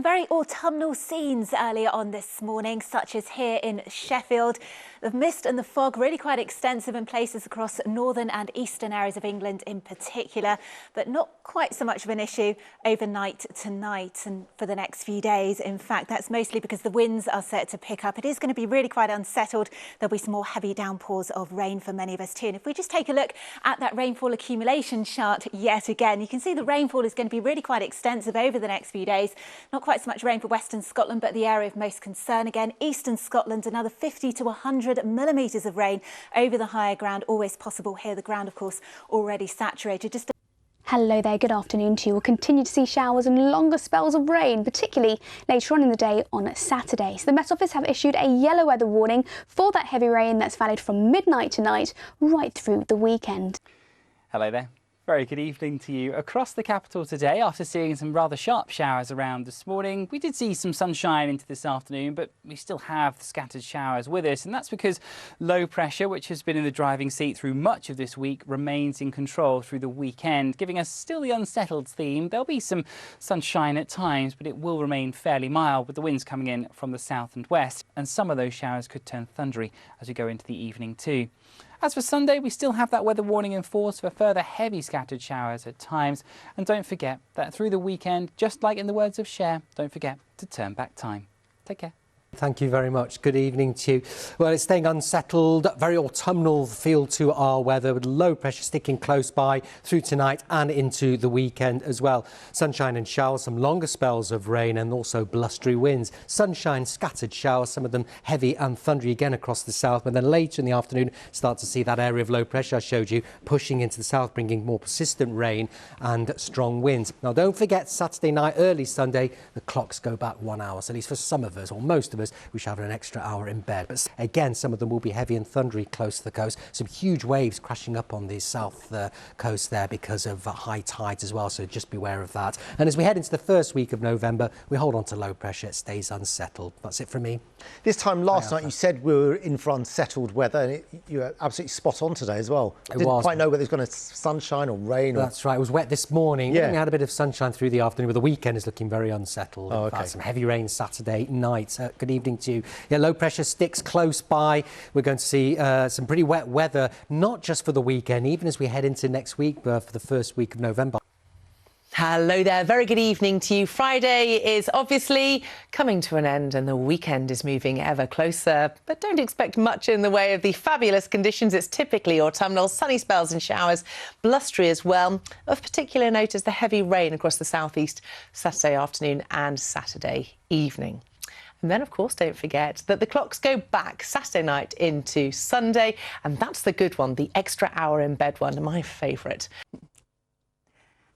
very autumnal scenes earlier on this morning, such as here in Sheffield. The mist and the fog really quite extensive in places across northern and eastern areas of England in particular, but not quite so much of an issue overnight tonight and for the next few days. In fact, that's mostly because the winds are set to pick up. It is going to be really quite unsettled. There'll be some more heavy downpours of rain for many of us too. And if we just take a look at that rainfall accumulation chart yet again, you can see the rainfall is going to be really quite extensive over the next few days. Not quite so much rain for Western Scotland, but the area of most concern again. Eastern Scotland, another 50 to 100 millimetres of rain over the higher ground, always possible here. The ground, of course, already saturated. Hello there, good afternoon to you. We'll continue to see showers and longer spells of rain, particularly later on in the day on Saturday. So the Met Office have issued a yellow weather warning for that heavy rain that's valid from midnight tonight right through the weekend. Hello there. Very good evening to you. Across the capital today, after seeing some rather sharp showers around this morning, we did see some sunshine into this afternoon, but we still have scattered showers with us. And that's because low pressure, which has been in the driving seat through much of this week, remains in control through the weekend, giving us still the unsettled theme. There'll be some sunshine at times, but it will remain fairly mild with the winds coming in from the south and west. And some of those showers could turn thundery as we go into the evening too. As for Sunday, we still have that weather warning in force for further heavy scattered showers at times. And don't forget that through the weekend, just like in the words of Cher, don't forget to turn back time. Take care. Thank you very much. Good evening to you. Well, it's staying unsettled, very autumnal feel to our weather with low pressure sticking close by through tonight and into the weekend as well. Sunshine and showers, some longer spells of rain and also blustery winds. Sunshine, scattered showers, some of them heavy and thundery again across the south. But then later in the afternoon, start to see that area of low pressure I showed you pushing into the south, bringing more persistent rain and strong winds. Now, don't forget Saturday night, early Sunday, the clocks go back 1 hour. So at least for some of us, or most of us, we shall have an extra hour in bed. But again, some of them will be heavy and thundery close to the coast. Some huge waves crashing up on the south coast there because of high tides as well. So just beware of that. And as we head into the first week of November, we hold on to low pressure. It stays unsettled. That's it from me. This time last night, you said we were in for unsettled weather, and you were absolutely spot on today as well. Didn't quite know whether it was going to sunshine or rain. That's right. It was wet this morning. Yeah. We had a bit of sunshine through the afternoon, but the weekend is looking very unsettled. Oh, okay. Some heavy rain Saturday night. Good evening to you. Yeah, low pressure sticks close by. We're going to see some pretty wet weather, not just for the weekend, even as we head into next week, but for the first week of November. Hello there, very good evening to you. Friday is obviously coming to an end and the weekend is moving ever closer, but don't expect much in the way of the fabulous conditions. It's typically autumnal, sunny spells and showers, blustery as well. Of particular note is the heavy rain across the southeast Saturday afternoon and Saturday evening. And then, of course, don't forget that the clocks go back Saturday night into Sunday, and that's the good one, the extra hour in bed one, my favourite.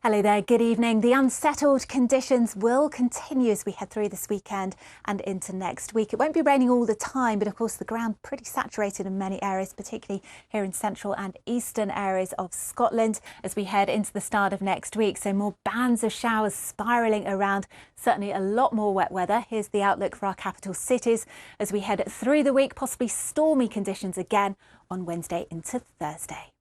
Hello there, good evening. The unsettled conditions will continue as we head through this weekend and into next week. It won't be raining all the time, but of course the ground pretty saturated in many areas, particularly here in central and eastern areas of Scotland as we head into the start of next week. So more bands of showers spiralling around, certainly a lot more wet weather. Here's the outlook for our capital cities as we head through the week, possibly stormy conditions again on Wednesday into Thursday.